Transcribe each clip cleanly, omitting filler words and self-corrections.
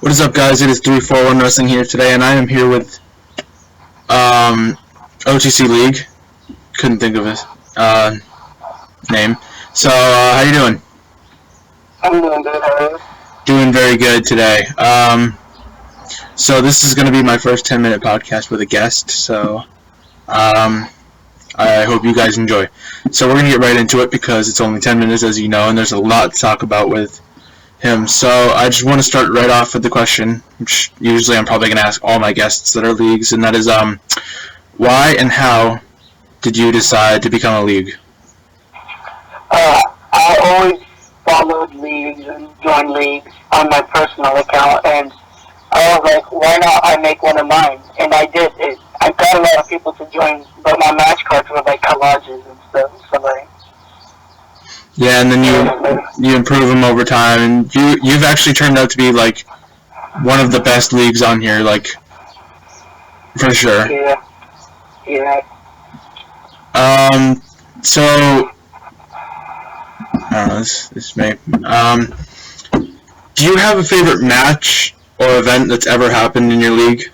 What is up, guys? It is 341 Wrestling here today, and I am here with OTC League. Couldn't think of his name. So, how you doing? I'm doing good. How are you? Doing very good today. So this is going to be my first 10-minute podcast with a guest. So, I hope you guys enjoy. So we're going to get right into it because it's only 10 minutes, as you know, and there's a lot to talk about with him. So I just want to start right off with the question, which usually I'm probably going to ask all my guests that are leagues, and that is, why and how did you decide to become a league? I always followed leagues and joined leagues on my personal account, and I was like, why not I make one of mine? And I did it. I got a lot of people to join, but my match cards were like collages and stuff. So like, yeah, and then you improve them over time, and you've actually turned out to be like one of the best leagues on here, like for sure. Yeah. So I don't know. This may. Do you have a favorite match or event that's ever happened in your league?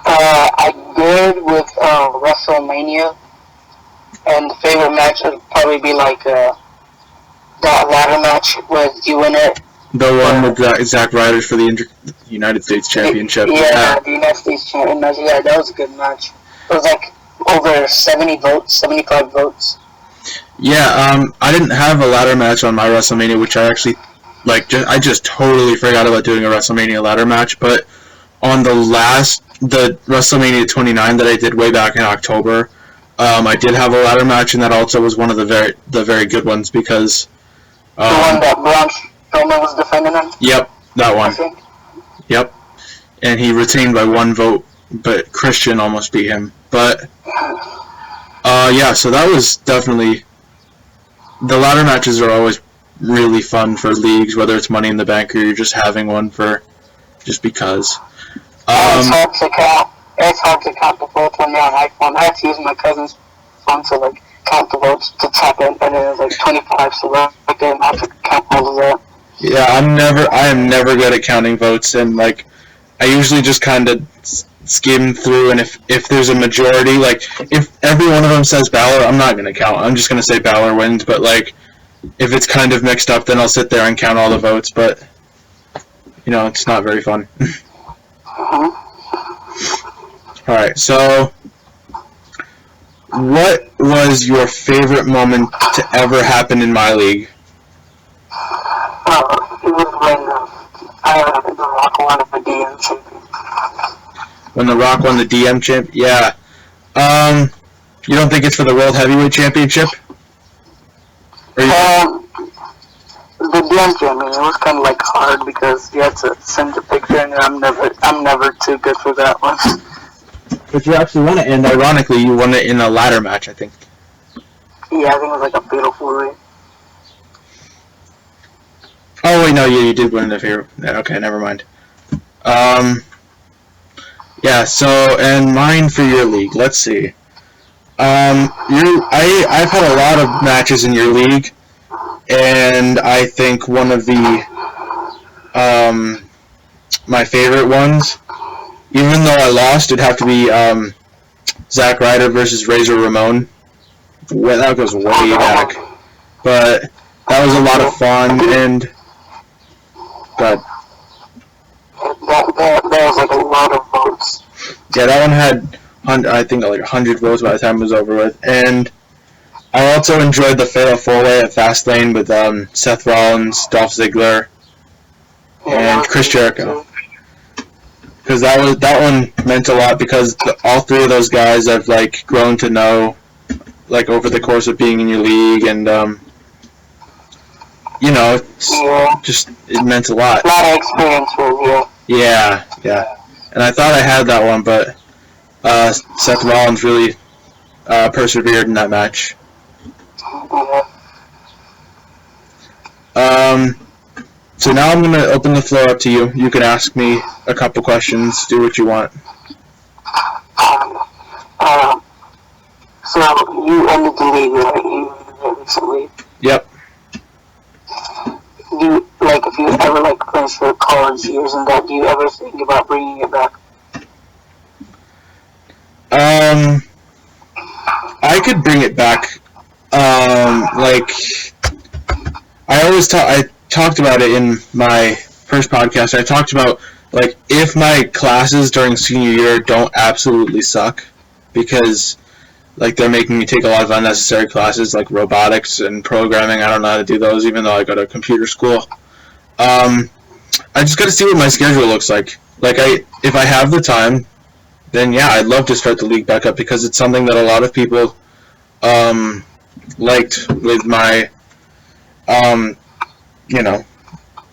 I did with WrestleMania, and the favorite match would probably be like that ladder match with you in it. The one with Zack Ryder for the United States Championship. Yeah, the United States Championship. Yeah, that was a good match. It was like over 75 votes. Yeah, I didn't have a ladder match on my WrestleMania, which I actually I just totally forgot about doing a WrestleMania ladder match. But on the WrestleMania 29 that I did way back in October, I did have a ladder match, and that also was one of the very good ones because the one that Braun Strowman was defending him. Yep, that one. I think. Yep, and he retained by one vote, but Christian almost beat him. But yeah, so that was definitely. The ladder matches are always really fun for leagues, whether it's Money in the Bank or you're just having one just because. It's hard to count the votes when you're on iPhone. I had to use my cousin's phone to like count the votes to tap in, and it was like 25, so I didn't have to count all of that. Yeah, I am never good at counting votes, and like I usually just kind of skim through, and if there's a majority, like if every one of them says Balor, I'm not gonna count. I'm just gonna say Balor wins. But like if it's kind of mixed up, then I'll sit there and count all the votes. But it's not very fun. All right, so what was your favorite moment to ever happen in my league? It was when The Rock won the DM champion. When The Rock won the DM champ? Yeah. You don't think it's for the World Heavyweight Championship? The DM champion, it was kind of like hard because you had to send a picture, and I'm never too good for that one. But you actually won it, and ironically, you won it in a ladder match, I think. Yeah, I think it was like a beautiful way. Oh, wait, no, you did win it here. Okay, never mind. Yeah, so, and mine for your league, let's see. I've had a lot of matches in your league, and I think one of the, my favorite ones, even though I lost, it'd have to be, Zack Ryder versus Razor Ramon. Well, that goes way back. But that was a lot of fun, and God. That was like a lot of votes. Yeah, that one had, I think, like 100 votes by the time it was over with. And I also enjoyed the Fatal 4-Way at Fastlane with Seth Rollins, Dolph Ziggler, and Chris Jericho. Because that one meant a lot because all three of those guys I've like grown to know, like over the course of being in your league, and it meant a lot. A lot of experience with you. Yeah. And I thought I had that one, but Seth Rollins really persevered in that match. So now I'm going to open the floor up to you. You can ask me a couple questions. Do what you want. So you ended the league, right? You recently. Yep. If you ever finished your college years and could bring it back. Like, I talked about it in my first podcast. I talked about, like, if my classes during senior year don't absolutely suck, because, like, they're making me take a lot of unnecessary classes, like robotics and programming. I don't know how to do those, even though I go to computer school. I just got to see what my schedule looks like. Like, if I have the time, then yeah, I'd love to start the league back up, because it's something that a lot of people liked with my,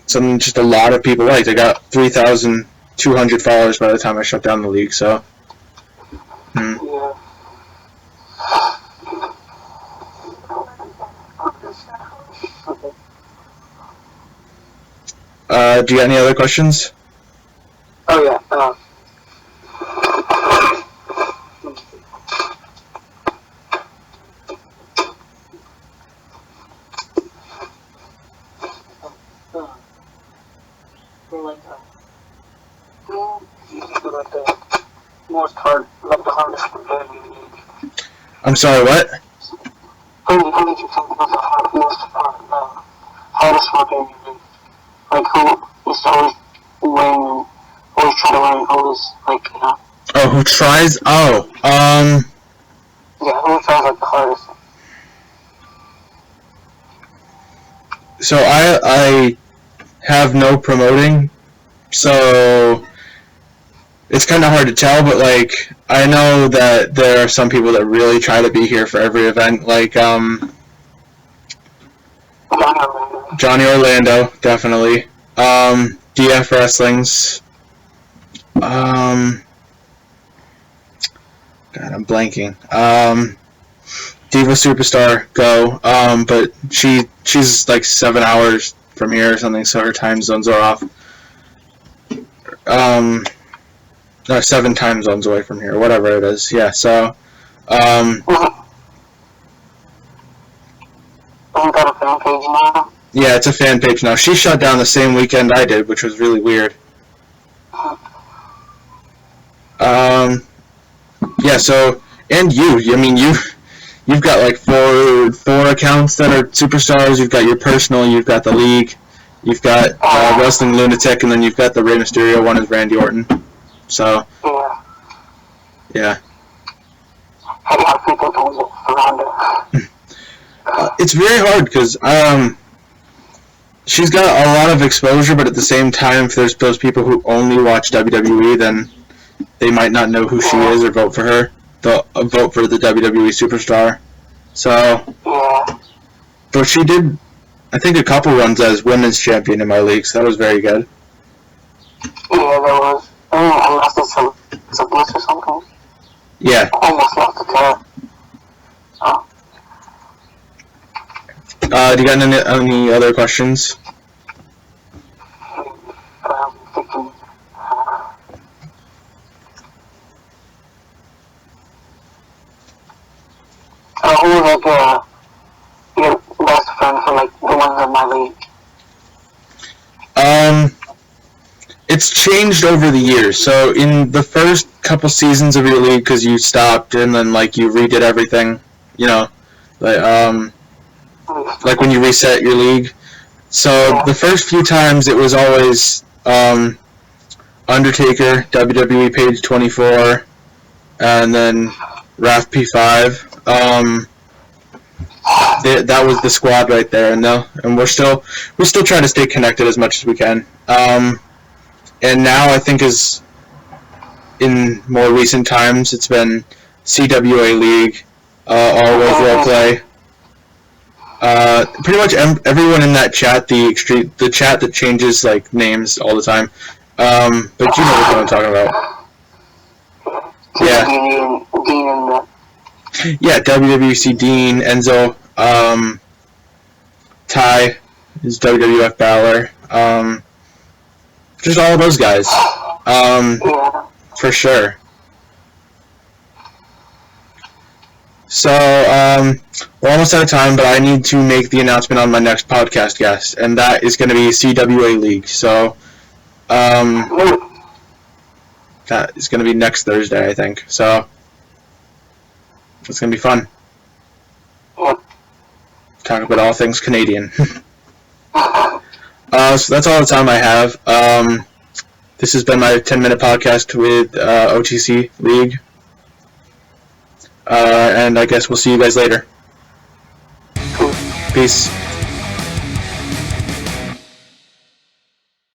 something just a lot of people liked. I got 3,200 followers by the time I shut down the league, so. Yeah. Do you got any other questions? Oh yeah. I'm sorry, what? Who did you think was the hardest working league? Like, who is always winning, always trying to win, always, like, you know? Oh, who tries? Oh, Yeah, who tries, like, the hardest? So I have no promoting, so it's kind of hard to tell, but, like, I know that there are some people that really try to be here for every event, like, Johnny Orlando, definitely. DF Wrestling's, God, I'm blanking. Diva Superstar, go, but she's like 7 hours from here or something, so her time zones are off. No, 7 time zones away from here, whatever it is. Yeah, so, Got a fan page now? yeah, it's a fan page now. She shut down the same weekend I did, which was really weird. Yeah, so, and I mean, you've got like four accounts that are superstars. You've got your personal, you've got the league, you've got Wrestling Lunatic, and then you've got the Rey Mysterio one is Randy Orton. So, yeah. How do you people around it? It's very hard because she's got a lot of exposure, but at the same time, if there's those people who only watch WWE, then they might not know who she is or vote for her. They'll vote for the WWE superstar. So, but she did, I think, a couple runs as women's champion in my league, so that was very good. Yeah, there was. I lost it to Bliss or something. Yeah. I almost lost it to her. Do you got any other questions? Thinking, who was like your best friend for like the ones in my league? It's changed over the years. So in the first couple seasons of your league, because you stopped and then like you redid everything, you know, like when you reset your league. So the first few times it was always Undertaker, WWE Page 24, and then Raf P5. That was the squad right there, and we're still trying to stay connected as much as we can. And now I think is in more recent times it's been CWA League, Always Roleplay. Pretty much everyone in that chat, the chat that changes like names all the time. But you know what I'm talking about. Yeah. Yeah, WWC Dean, Enzo, Ty is WWF Balor. Just all of those guys. For sure. So, we're almost out of time, but I need to make the announcement on my next podcast guest, and that is going to be CWA League. So, that is going to be next Thursday, I think. So, it's going to be fun. talk about all things Canadian. So that's all the time I have. This has been my 10-minute podcast with OTC League. And I guess we'll see you guys later. Peace.